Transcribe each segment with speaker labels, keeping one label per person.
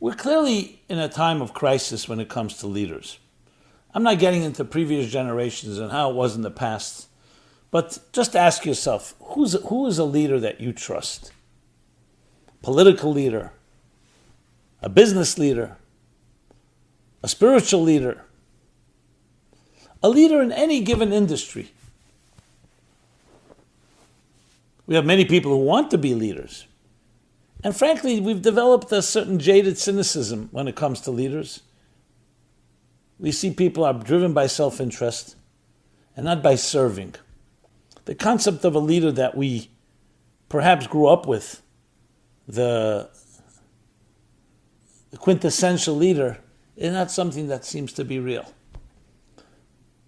Speaker 1: We're clearly in a time of crisis when it comes to leaders. I'm not getting into previous generations and how it was in the past, but just ask yourself, who is a leader that you trust? Political leader, a business leader, a spiritual leader, a leader in any given industry. We have many people who want to be leaders. And frankly, we've developed a certain jaded cynicism when it comes to leaders. We see people are driven by self-interest and not by serving. The concept of a leader that we perhaps grew up with, the quintessential leader, is not something that seems to be real.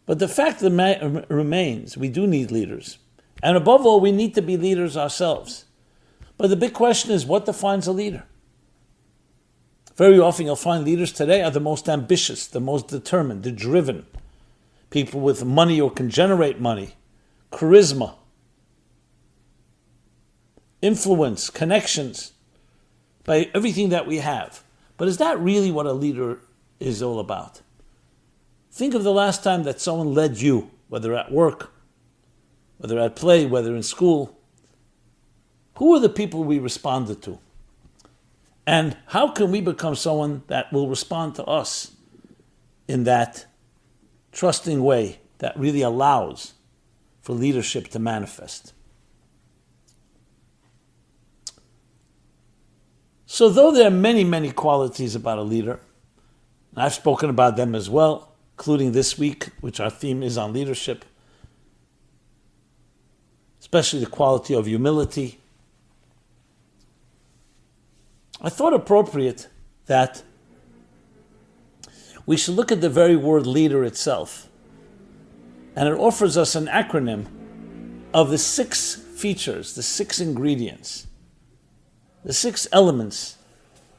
Speaker 1: But the fact remains, we do need leaders. And above all, we need to be leaders ourselves. But the big question is, what defines a leader? Very often you'll find leaders today are the most ambitious, the most determined, the driven. People with money or can generate money, charisma, influence, connections, by everything that we have. But is that really what a leader is all about? Think of the last time that someone led you, whether at work, whether at play, whether in school. Who are the people we responded to? And how can we become someone that will respond to us in that trusting way that really allows for leadership to manifest? So though there are many, many qualities about a leader, and I've spoken about them as well, including this week, which our theme is on leadership, especially the quality of humility, I thought appropriate that we should look at the very word leader itself. And it offers us an acronym of the 6 features, the 6 ingredients, the 6 elements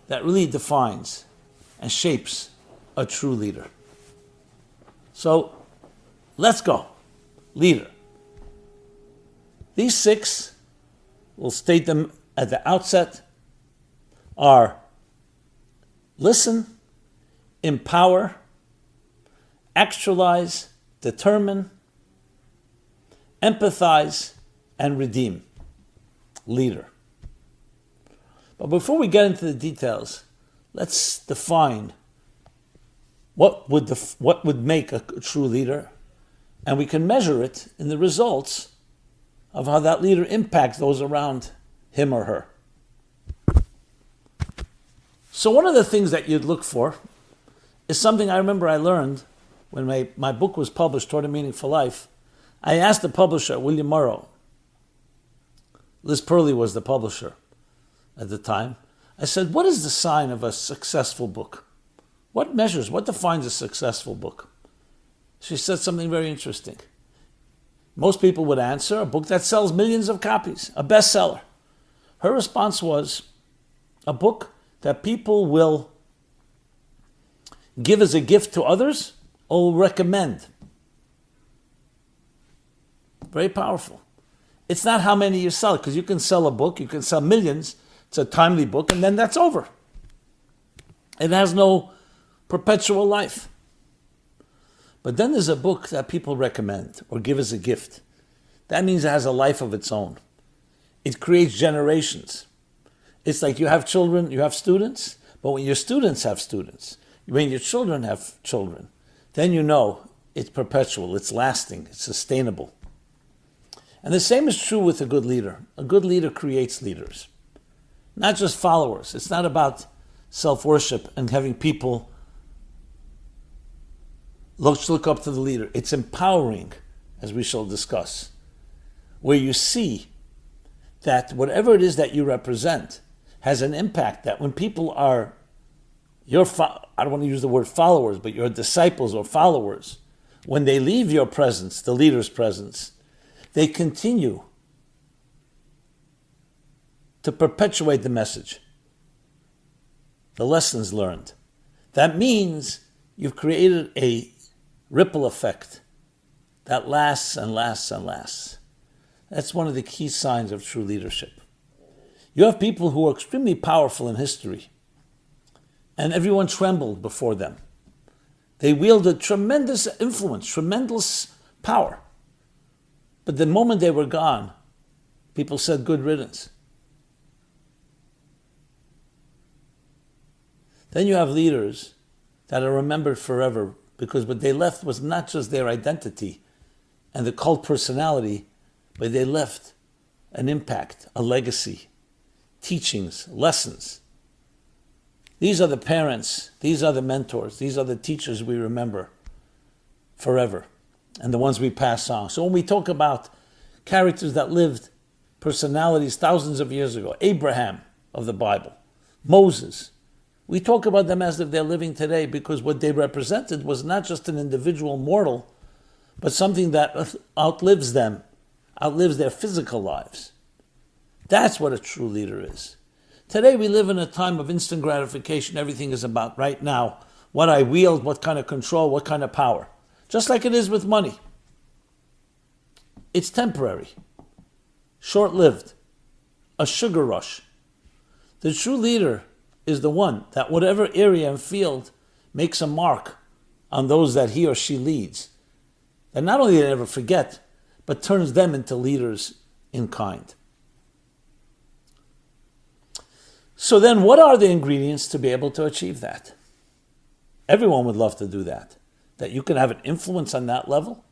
Speaker 1: that really defines and shapes a true leader. So let's go. Leader. These 6, we'll state them at the outset, are listen, empower, actualize, determine, empathize, and redeem. Leader. But before we get into the details, let's define what would make a true leader, and we can measure it in the results of how that leader impacts those around him or her. So one of the things that you'd look for is something I remember I learned when my book was published, Toward a Meaningful Life. I asked the publisher, William Morrow. Liz Perley was the publisher at the time. I said, what is the sign of a successful book? What defines a successful book? She said something very interesting. Most people would answer, a book that sells millions of copies, a bestseller. Her response was, a book that people will give as a gift to others or recommend. Very powerful. It's not how many you sell, because you can sell a book, you can sell millions, it's a timely book, and then that's over. It has no perpetual life. But then there's a book that people recommend or give as a gift. That means it has a life of its own. It creates generations. It's like you have children, you have students, but when your students have students, when your children have children, then you know it's perpetual, it's lasting, it's sustainable. And the same is true with a good leader. A good leader creates leaders, not just followers. It's not about self-worship and having people look up to the leader. It's empowering, as we shall discuss, where you see that whatever it is that you represent has an impact, that when people are I don't want to use the word followers, but your disciples or followers, when they leave your presence, the leader's presence, they continue to perpetuate the message, the lessons learned. That means you've created a ripple effect that lasts and lasts and lasts. That's one of the key signs of true leadership. You have people who are extremely powerful in history. and everyone trembled before them. They wielded tremendous influence, tremendous power. But the moment they were gone, people said, good riddance. Then you have leaders that are remembered forever because what they left was not just their identity and the cult personality, but they left an impact, a legacy, teachings, lessons. These are the parents, these are the mentors, these are the teachers we remember forever, and the ones we pass on. So when we talk about characters that lived, personalities thousands of years ago, Abraham of the Bible, Moses, we talk about them as if they're living today because what they represented was not just an individual mortal, but something that outlives them, outlives their physical lives. That's what a true leader is. Today we live in a time of instant gratification. Everything is about right now, what I wield, what kind of control, what kind of power. Just like it is with money. It's temporary, short-lived, a sugar rush. The true leader is the one that whatever area and field makes a mark on those that he or she leads. And not only they never forget, but turns them into leaders in kind. So then what are the ingredients to be able to achieve that? Everyone would love to do that. That you can have an influence on that level.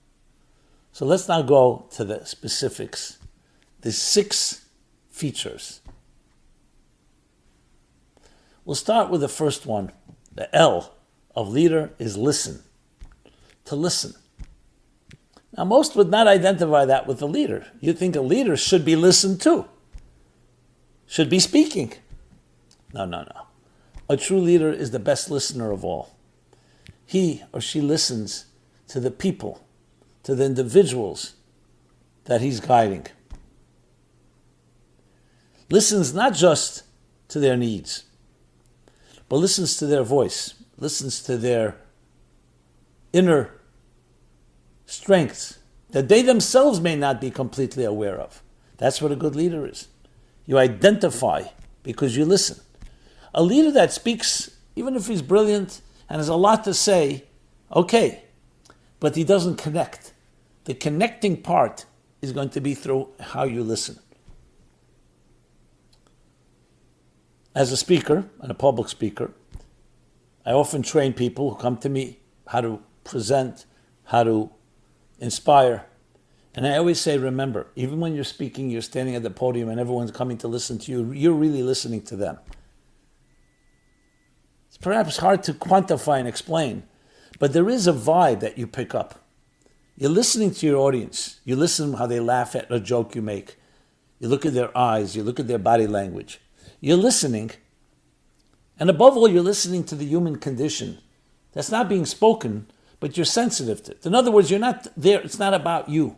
Speaker 1: So let's now go to the specifics. The 6 features. We'll start with the first one. The L of leader is listen. To listen. Now most would not identify that with the leader. You think a leader should be listened to. Should be speaking. No. A true leader is the best listener of all. He or she listens to the people, to the individuals that he's guiding. Listens not just to their needs, but listens to their voice, listens to their inner strengths that they themselves may not be completely aware of. That's what a good leader is. You identify because you listen. A leader that speaks, even if he's brilliant and has a lot to say, okay, but he doesn't connect. The connecting part is going to be through how you listen. As a speaker, and a public speaker, I often train people who come to me how to present, how to inspire. And I always say, remember, even when you're speaking, you're standing at the podium and everyone's coming to listen to you, you're really listening to them. It's perhaps hard to quantify and explain, but there is a vibe that you pick up. You're listening to your audience. You listen how they laugh at a joke you make. You look at their eyes. You look at their body language. You're listening. And above all, you're listening to the human condition. That's not being spoken, but you're sensitive to it. In other words, you're not there. It's not about you.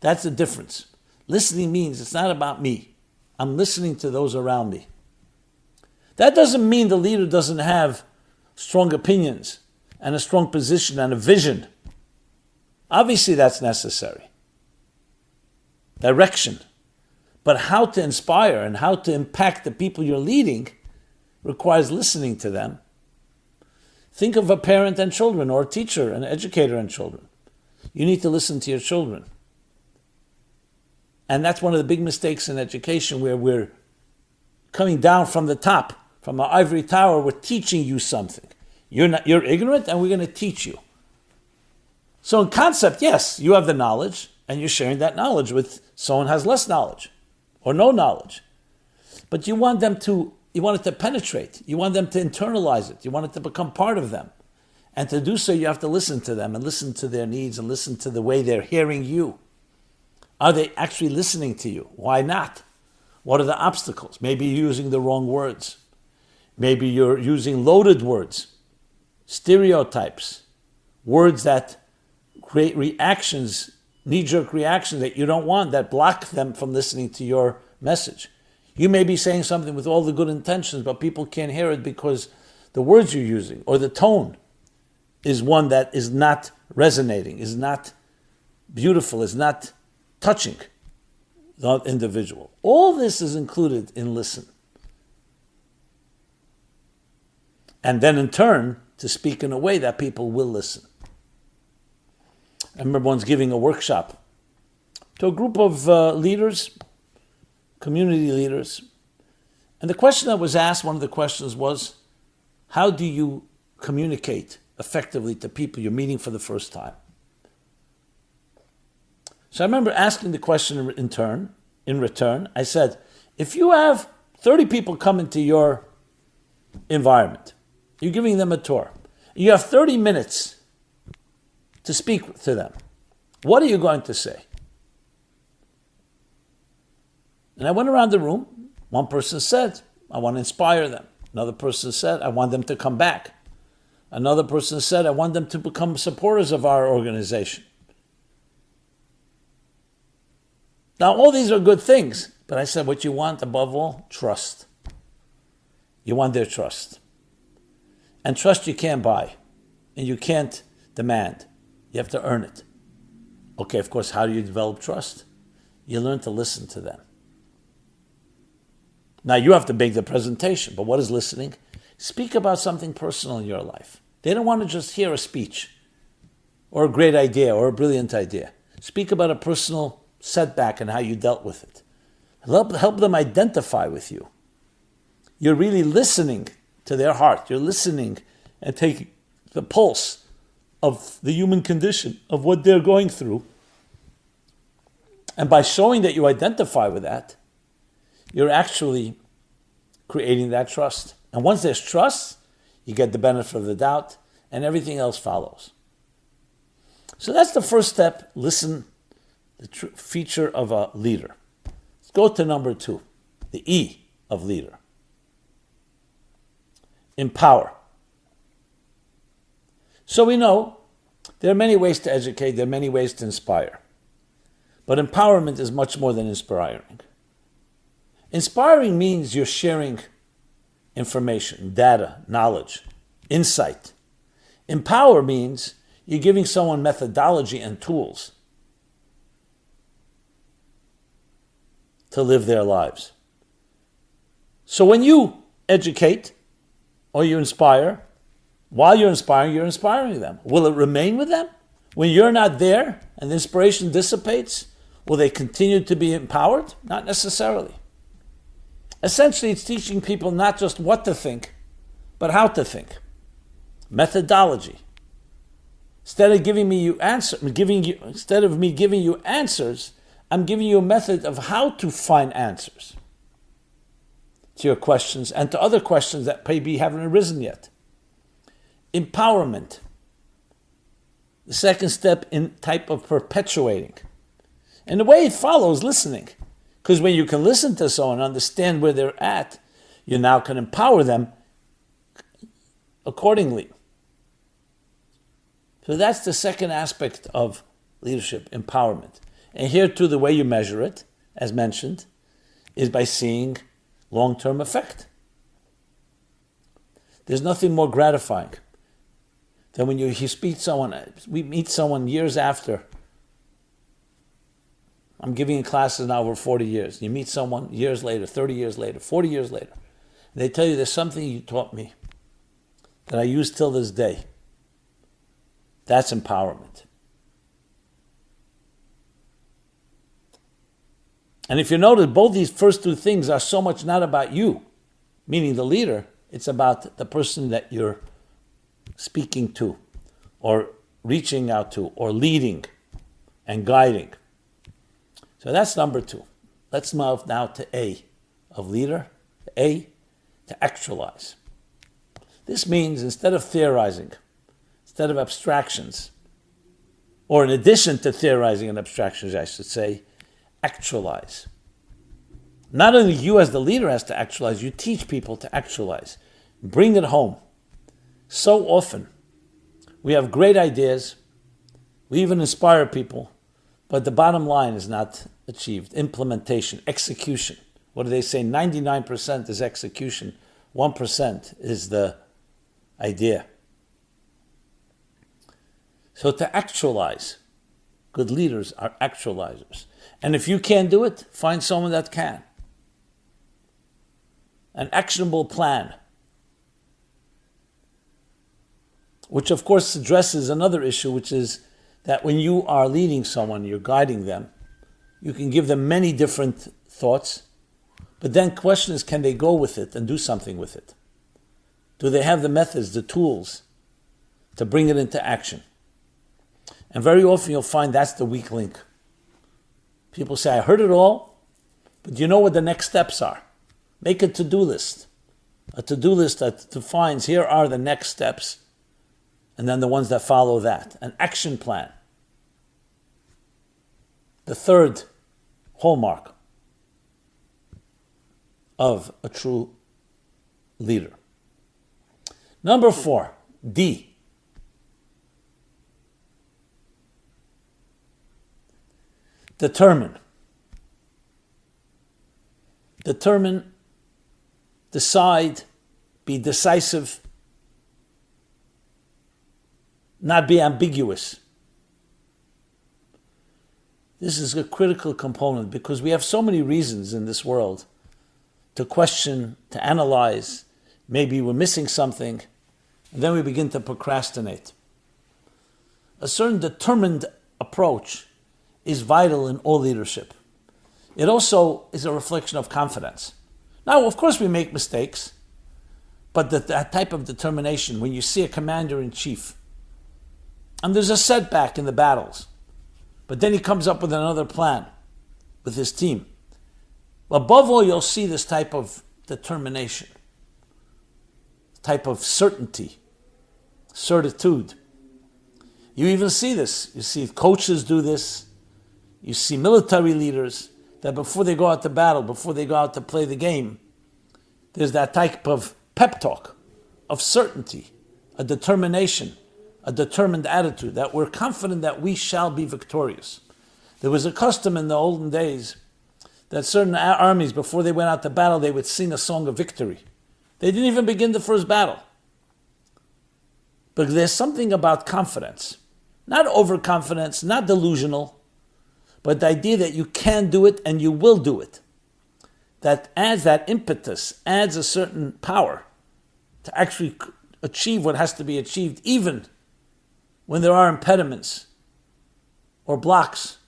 Speaker 1: That's the difference. Listening means it's not about me. I'm listening to those around me. That doesn't mean the leader doesn't have strong opinions and a strong position and a vision. Obviously, that's necessary. Direction. But how to inspire and how to impact the people you're leading requires listening to them. Think of a parent and children, or a teacher, an educator and children. You need to listen to your children. And that's one of the big mistakes in education, where we're coming down from the top, from our ivory tower, we're teaching you something. You're ignorant, and we're going to teach you. So in concept, yes, you have the knowledge, and you're sharing that knowledge with someone who has less knowledge or no knowledge. But you want it to penetrate. You want them to internalize it. You want it to become part of them. And to do so, you have to listen to them and listen to their needs and listen to the way they're hearing you. Are they actually listening to you? Why not? What are the obstacles? Maybe you're using the wrong words. Maybe you're using loaded words, stereotypes, words that create reactions, knee-jerk reactions that you don't want, that block them from listening to your message. You may be saying something with all the good intentions, but people can't hear it because the words you're using or the tone is one that is not resonating, is not beautiful, is not touching the individual. All this is included in listen. And then in turn, to speak in a way that people will listen. I remember once giving a workshop to a group of leaders, community leaders. And the question that was asked, one of the questions was, how do you communicate effectively to people you're meeting for the first time? So I remember asking the question in return, I said, if you have 30 people come into your environment, you're giving them a tour, you have 30 minutes to speak to them, what are you going to say? And I went around the room. One person said, I want to inspire them. Another person said, I want them to come back. Another person said, I want them to become supporters of our organization. Now, all these are good things, but I said, what you want above all, trust. You want their trust. And trust you can't buy, and you can't demand. You have to earn it. Okay, of course, how do you develop trust? You learn to listen to them. Now, you have to make the presentation, but what is listening? Speak about something personal in your life. They don't want to just hear a speech or a great idea or a brilliant idea. Speak about a personal setback and how you dealt with it. Help them identify with you. You're really listening to their heart. You're listening and taking the pulse of the human condition, of what they're going through. And by showing that you identify with that, you're actually creating that trust. And once there's trust, you get the benefit of the doubt, and everything else follows. So that's the first step. Listen, the feature of a leader. Let's go to number 2, the E of leader. Empower. So we know there are many ways to educate, there are many ways to inspire. But empowerment is much more than inspiring. Inspiring means you're sharing information, data, knowledge, insight. Empower means you're giving someone methodology and tools to live their lives. So when you educate or you inspire, while you're inspiring them. Will it remain with them? When you're not there and the inspiration dissipates, will they continue to be empowered? Not necessarily. Essentially, it's teaching people not just what to think, but how to think. Methodology. Instead of me giving you answers, I'm giving you a method of how to find answers to your questions and to other questions that maybe haven't arisen yet. Empowerment. The second step in type of perpetuating. And the way it follows, listening. Because when you can listen to someone and understand where they're at, you now can empower them accordingly. So that's the second aspect of leadership, empowerment. And here too, the way you measure it, as mentioned, is by seeing long-term effect. There's nothing more gratifying than when we meet someone years after. I'm giving classes now over 40 years. You meet someone years later, 30 years later, 40 years later. And they tell you there's something you taught me that I use till this day. That's empowerment. And if you notice, both these first two things are so much not about you, meaning the leader, it's about the person that you're speaking to, or reaching out to, or leading and guiding. So that's number 2. Let's move now to A of leader. A, to actualize. This means instead of theorizing, instead of abstractions, or in addition to theorizing and abstractions, I should say, actualize. Not only you as the leader has to actualize, you teach people to actualize. Bring it home. So often, we have great ideas, we even inspire people, but the bottom line is not achieved. Implementation, execution. What do they say? 99% is execution. 1% is the idea. So to actualize, good leaders are actualizers. And if you can't do it, find someone that can. An actionable plan. which of course addresses another issue, which is that when you are leading someone, you're guiding them, you can give them many different thoughts, but then the question is, can they go with it and do something with it? Do they have the methods, the tools to bring it into action? And very often you'll find that's the weak link. People say, I heard it all, but do you know what the next steps are? Make a to-do list. A to-do list that defines, here are the next steps, and then the ones that follow that. An action plan. The third hallmark of a true leader. Number 4, D. Determine. Determine, decide, be decisive, not be ambiguous. This is a critical component because we have so many reasons in this world to question, to analyze. Maybe we're missing something, and then we begin to procrastinate. A certain determined approach is vital in all leadership. It also is a reflection of confidence. Now, of course, we make mistakes, but that type of determination, when you see a commander-in-chief, and there's a setback in the battles, but then he comes up with another plan with his team. Above all, you'll see this type of determination, type of certainty, certitude. You even see this. You see coaches do this. You see military leaders that before they go out to battle, before they go out to play the game, there's that type of pep talk, of certainty, a determination, a determined attitude, that we're confident that we shall be victorious. There was a custom in the olden days that certain armies, before they went out to battle, they would sing a song of victory. They didn't even begin the first battle. But there's something about confidence, not overconfidence, not delusional, but the idea that you can do it and you will do it. That adds that impetus, adds a certain power to actually achieve what has to be achieved, even when there are impediments or blocks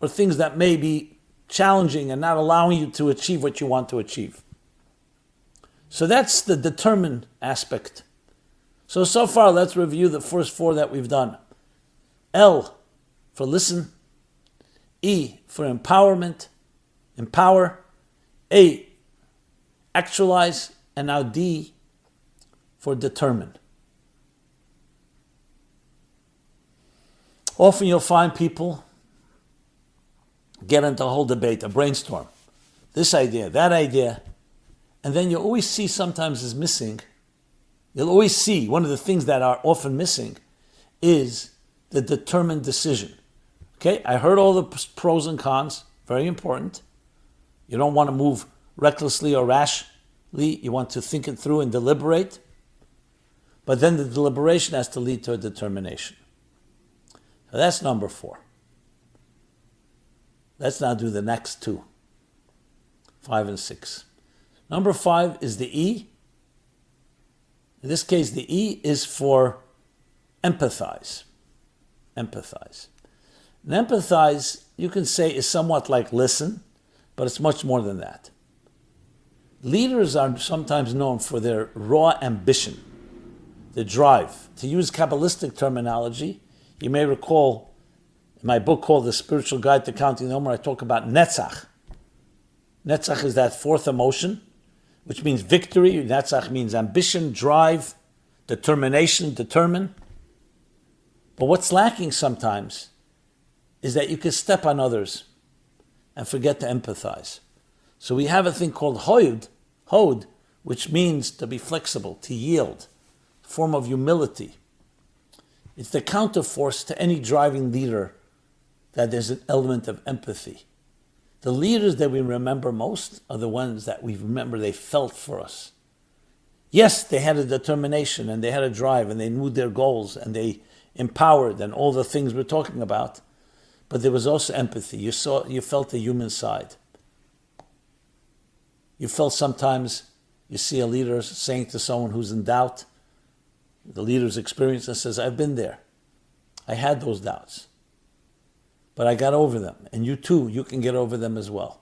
Speaker 1: or things that may be challenging and not allowing you to achieve what you want to achieve. So that's the determined aspect. So far, let's review the first 4 that we've done. L for listen. E for empowerment, empower. A, actualize. And now D for determine. Often you'll find people get into a whole debate, a brainstorm. This idea, that idea. And then you'll always see sometimes is missing. You'll always see one of the things that are often missing is the determined decision. Okay, I heard all the pros and cons, very important. You don't want to move recklessly or rashly. You want to think it through and deliberate. But then the deliberation has to lead to a determination. So that's number 4. Let's now do the next 2, 5 and 6. Number 5 is the E. In this case, the E is for empathize. Empathize. And empathize, you can say, is somewhat like listen, but it's much more than that. Leaders are sometimes known for their raw ambition, the drive. To use Kabbalistic terminology, you may recall in my book called The Spiritual Guide to Counting the Omer, I talk about Netzach. Netzach is that 4th emotion, which means victory. Netzach means ambition, drive, determination, determine. But what's lacking sometimes is that you can step on others and forget to empathize. So we have a thing called hod, which means to be flexible, to yield, a form of humility. It's the counterforce to any driving leader that there's an element of empathy. The leaders that we remember most are the ones that we remember they felt for us. Yes, they had a determination and they had a drive and they knew their goals and they empowered and all the things we're talking about, but there was also empathy. You felt the human side. You felt sometimes you see a leader saying to someone who's in doubt, The leader's experience and says, I've been there. I had those doubts. But I got over them. And you too, you can get over them as well.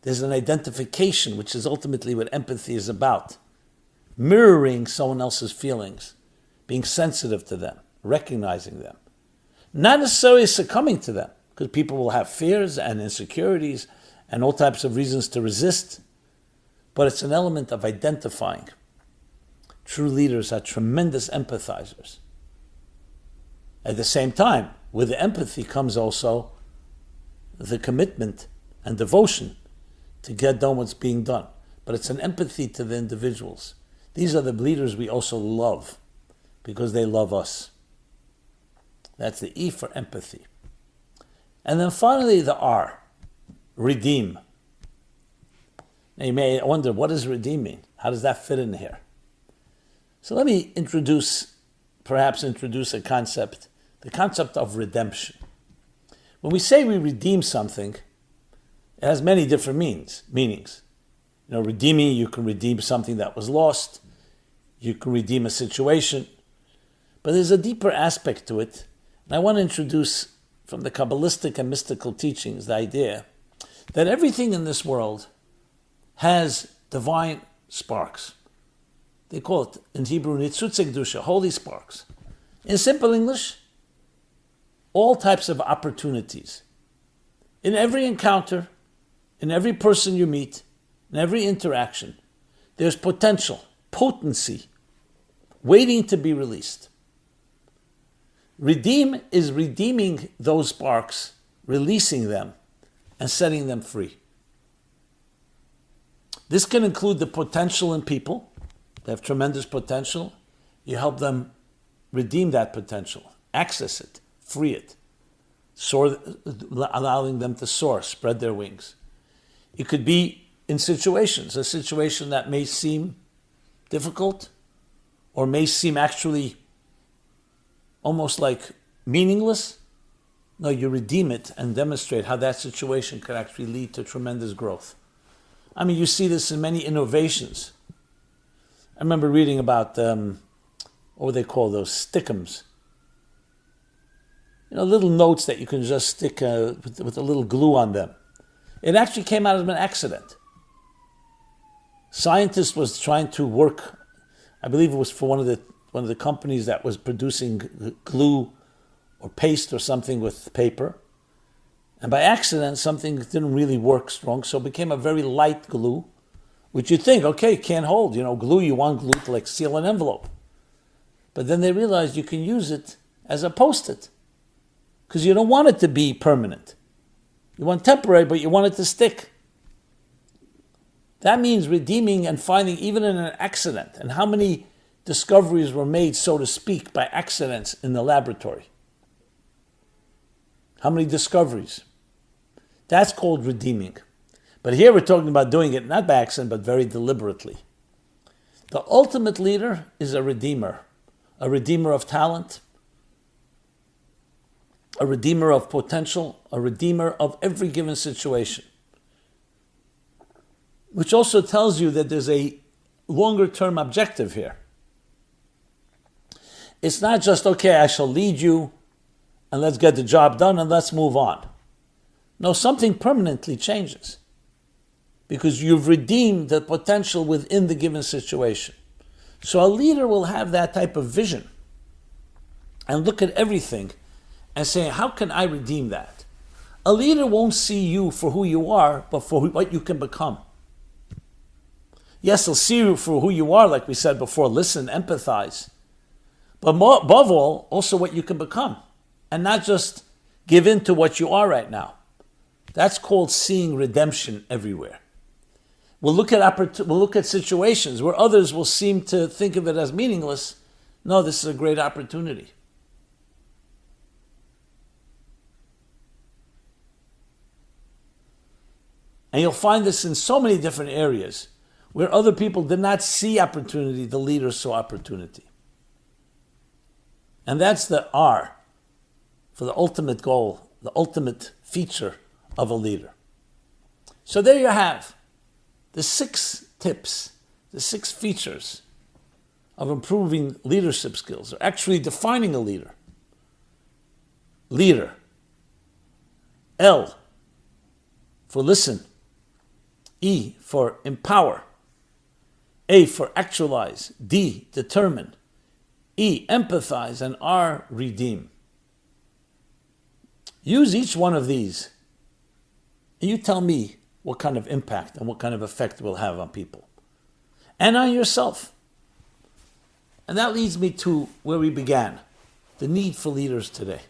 Speaker 1: There's an identification, which is ultimately what empathy is about. Mirroring someone else's feelings, being sensitive to them, recognizing them. Not necessarily succumbing to them, because people will have fears and insecurities and all types of reasons to resist. But it's an element of identifying. True leaders are tremendous empathizers. At the same time, with the empathy comes also the commitment and devotion to get done what's being done. But it's an empathy to the individuals. These are the leaders we also love because they love us. That's the E for empathy. And then finally the R, redeem. Now you may wonder, what does redeem mean? How does that fit in here? So let me perhaps introduce a concept, the concept of redemption. When we say we redeem something, it has many different meanings. Redeeming, you can redeem something that was lost. You can redeem a situation. But there's a deeper aspect to it. And I want to introduce from the Kabbalistic and mystical teachings the idea that everything in this world has divine sparks. They call it in Hebrew, nitzutze kedusha, holy sparks. In simple English, all types of opportunities. In every encounter, in every person you meet, in every interaction, there's potential, potency, waiting to be released. Redeem is redeeming those sparks, releasing them, and setting them free. This can include the potential in people. They have tremendous potential. You help them redeem that potential, access it, free it, soar, allowing them to soar, spread their wings. It could be in situations, a situation that may seem difficult or may seem actually almost like meaningless. No, you redeem it and demonstrate how that situation could actually lead to tremendous growth. I mean, you see this in many innovations. I remember reading about, what would they call those, stickums. Little notes that you can just stick with a little glue on them. It actually came out of an accident. Scientist was trying to work, I believe it was for one of the companies that was producing glue or paste or something with paper. And by accident, something didn't really work strong, so it became a very light glue, which you think, okay, can't hold. Glue, you want glue to like seal an envelope. But then they realized you can use it as a Post-it, because you don't want it to be permanent. You want temporary, but you want it to stick. That means redeeming and finding even in an accident. And how many discoveries were made, so to speak, by accidents in the laboratory? How many discoveries? That's called redeeming. But here we're talking about doing it not by accident, but very deliberately. The ultimate leader is a redeemer of talent, a redeemer of potential, a redeemer of every given situation. Which also tells you that there's a longer term objective here. It's not just, okay, I shall lead you and let's get the job done and let's move on. No, something permanently changes because you've redeemed the potential within the given situation. So a leader will have that type of vision and look at everything and say, how can I redeem that? A leader won't see you for who you are, but for what you can become. Yes, he'll see you for who you are, like we said before, listen, empathize. But above all, also what you can become. And not just give in to what you are right now. That's called seeing redemption everywhere. We'll look at situations where others will seem to think of it as meaningless. No, this is a great opportunity. And you'll find this in so many different areas where other people did not see opportunity, the leader saw opportunity. And that's the R for the ultimate goal, the ultimate feature of a leader. So there you have the 6 tips, the 6 features of improving leadership skills, or actually defining a leader. Leader. L for listen. E for empower. A for actualize. D, determine. E, empathize. And R, redeem. Use each one of these. And you tell me what kind of impact and what kind of effect it will have on people. And on yourself. And that leads me to where we began. The need for leaders today.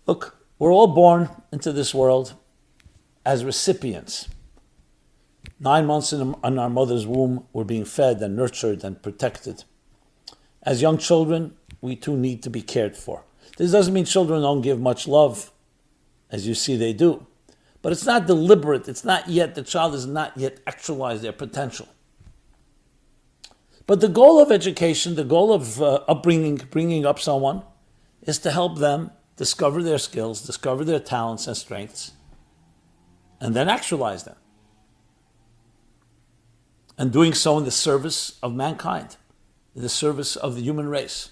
Speaker 1: Look, we're all born into this world as recipients. 9 months in our mother's womb, we're being fed and nurtured and protected. As young children, we too need to be cared for. This doesn't mean children don't give much love, as you see they do. But it's not deliberate. It's not yet, the child has not yet actualized their potential. But the goal of education, the goal of bringing up someone, is to help them discover their skills, discover their talents and strengths, and then actualize them. And doing so in the service of mankind, in the service of the human race,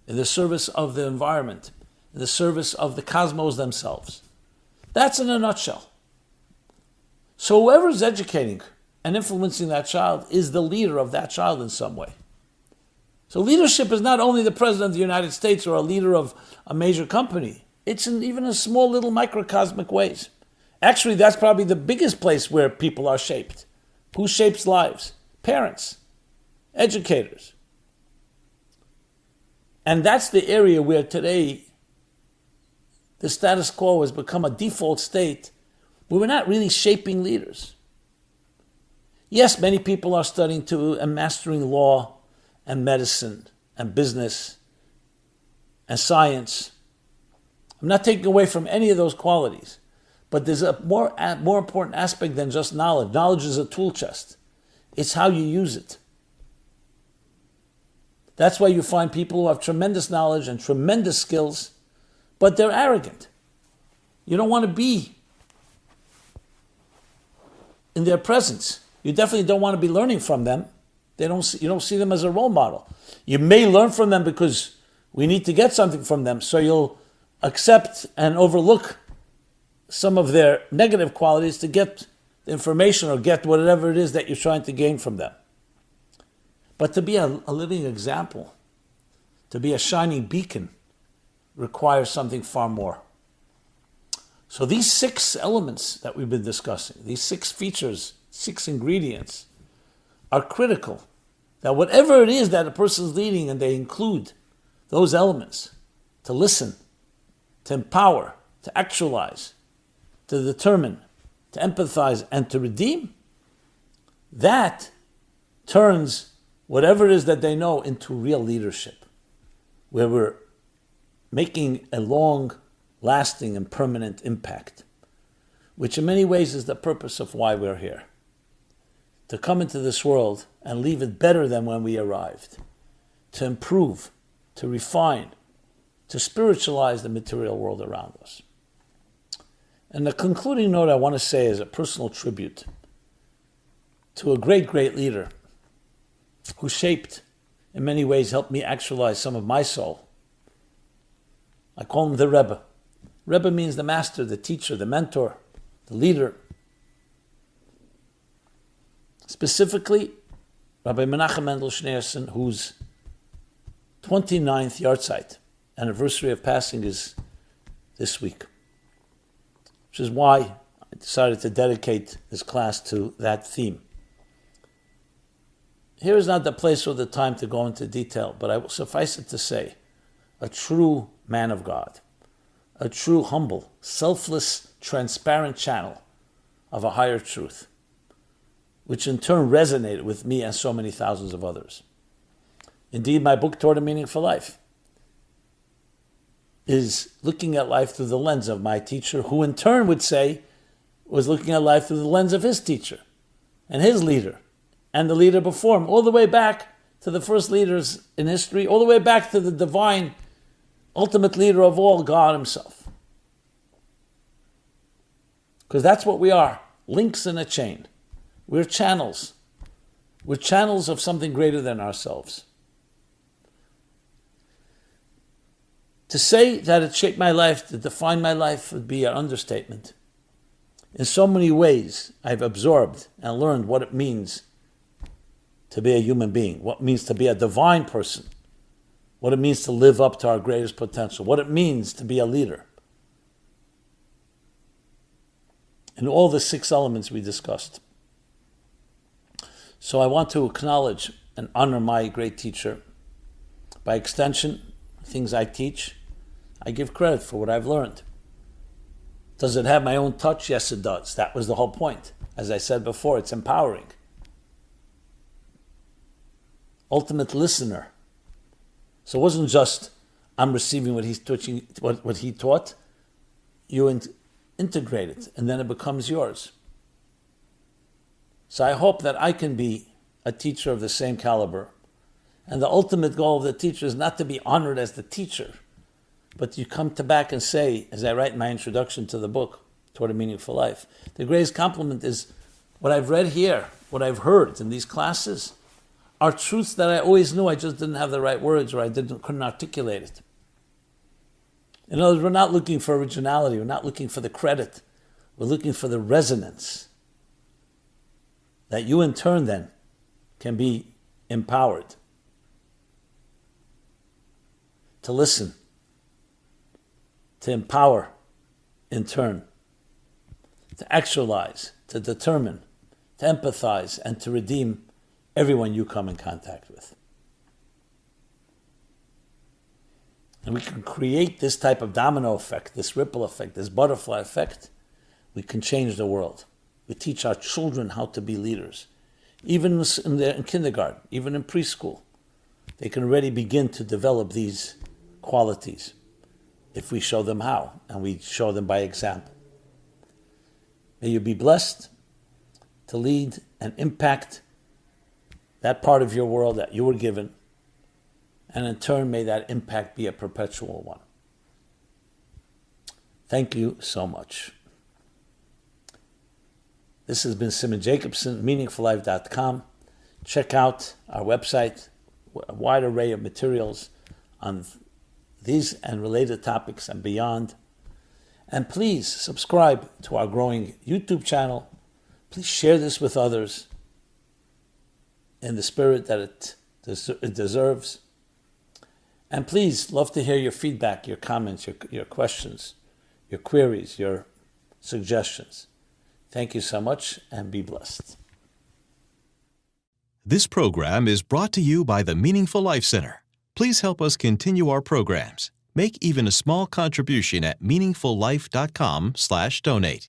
Speaker 1: in the service of the environment, in the service of the cosmos themselves. That's in a nutshell. So whoever is educating and influencing that child is the leader of that child in some way. So leadership is not only the president of the United States or a leader of a major company. It's even in small little microcosmic ways. Actually, that's probably the biggest place where people are shaped. Who shapes lives? Parents, educators. And that's the area where today the status quo has become a default state where we're not really shaping leaders. Yes, many people are studying and mastering law and medicine and business and science. I'm not taking away from any of those qualities, but there's a more important aspect than just knowledge. Knowledge is a tool chest. It's how you use it. That's why you find people who have tremendous knowledge and tremendous skills, but they're arrogant. You don't want to be in their presence. You definitely don't want to be learning from them. You don't see them as a role model. You may learn from them because we need to get something from them, so you'll accept and overlook some of their negative qualities to get the information or get whatever it is that you're trying to gain from them. But to be a living example, to be a shining beacon, requires something far more. So these 6 elements that we've been discussing, these 6 features, 6 ingredients, are critical. That whatever it is that a person's leading, and they include those elements, to listen, to empower, to actualize, to determine, to empathize, and to redeem, that turns whatever it is that they know into real leadership, where we're making a long-lasting and permanent impact, which in many ways is the purpose of why we're here. To come into this world and leave it better than when we arrived, to improve, to refine, to spiritualize the material world around us. And the concluding note I want to say is a personal tribute to a great, great leader who shaped, in many ways, helped me actualize some of my soul. I call him the Rebbe. Rebbe means the master, the teacher, the mentor, the leader. Specifically, Rabbi Menachem Mendel Schneerson, whose 29th yahrzeit, anniversary of passing, is this week. Which is why I decided to dedicate this class to that theme. Here is not the place or the time to go into detail, but I will suffice it to say, a true man of God, a true, humble, selfless, transparent channel of a higher truth, which in turn resonated with me and so many thousands of others. Indeed, my book, Toward a Meaningful Life, is looking at life through the lens of my teacher, who in turn would say was looking at life through the lens of his teacher and his leader and the leader before him, all the way back to the first leaders in history, all the way back to the divine, ultimate leader of all, God himself. Because that's what we are, links in a chain. We're channels We're channels of something greater than ourselves. To say that it shaped my life, to define my life, would be an understatement. In so many ways, I've absorbed and learned what it means to be a human being, what it means to be a divine person, what it means to live up to our greatest potential, what it means to be a leader. In all the 6 elements we discussed. So I want to acknowledge and honor my great teacher. By extension, things I teach, I give credit for what I've learned. Does it have my own touch? Yes, it does. That was the whole point. As I said before, it's empowering. Ultimate listener. So it wasn't just I'm receiving what he's teaching, what he taught. You integrate it, and then it becomes yours. So I hope that I can be a teacher of the same caliber. And the ultimate goal of the teacher is not to be honored as the teacher, but you come back and say, as I write in my introduction to the book, Toward a Meaningful Life, the greatest compliment is what I've read here, what I've heard in these classes, are truths that I always knew, I just didn't have the right words, or I couldn't articulate it. In other words, we're not looking for originality, we're not looking for the credit, we're looking for the resonance that you in turn then can be empowered to listen, to empower in turn, to actualize, to determine, to empathize, and to redeem everyone you come in contact with. And we can create this type of domino effect, this ripple effect, this butterfly effect. We can change the world. We teach our children how to be leaders. Even in kindergarten, even in preschool, they can already begin to develop these qualities if we show them how, and we show them by example. May you be blessed to lead and impact that part of your world that you were given, and in turn may that impact be a perpetual one. Thank you so much. This has been Simon Jacobson, meaningfullife.com. Check out our website, a wide array of materials on these and related topics and beyond. And please subscribe to our growing YouTube channel. Please share this with others in the spirit that it deserves. And please, love to hear your feedback, your comments, your questions, your queries, your suggestions. Thank you so much, and be blessed.
Speaker 2: This program is brought to you by the Meaningful Life Center. Please help us continue our programs. Make even a small contribution at meaningfullife.com/donate.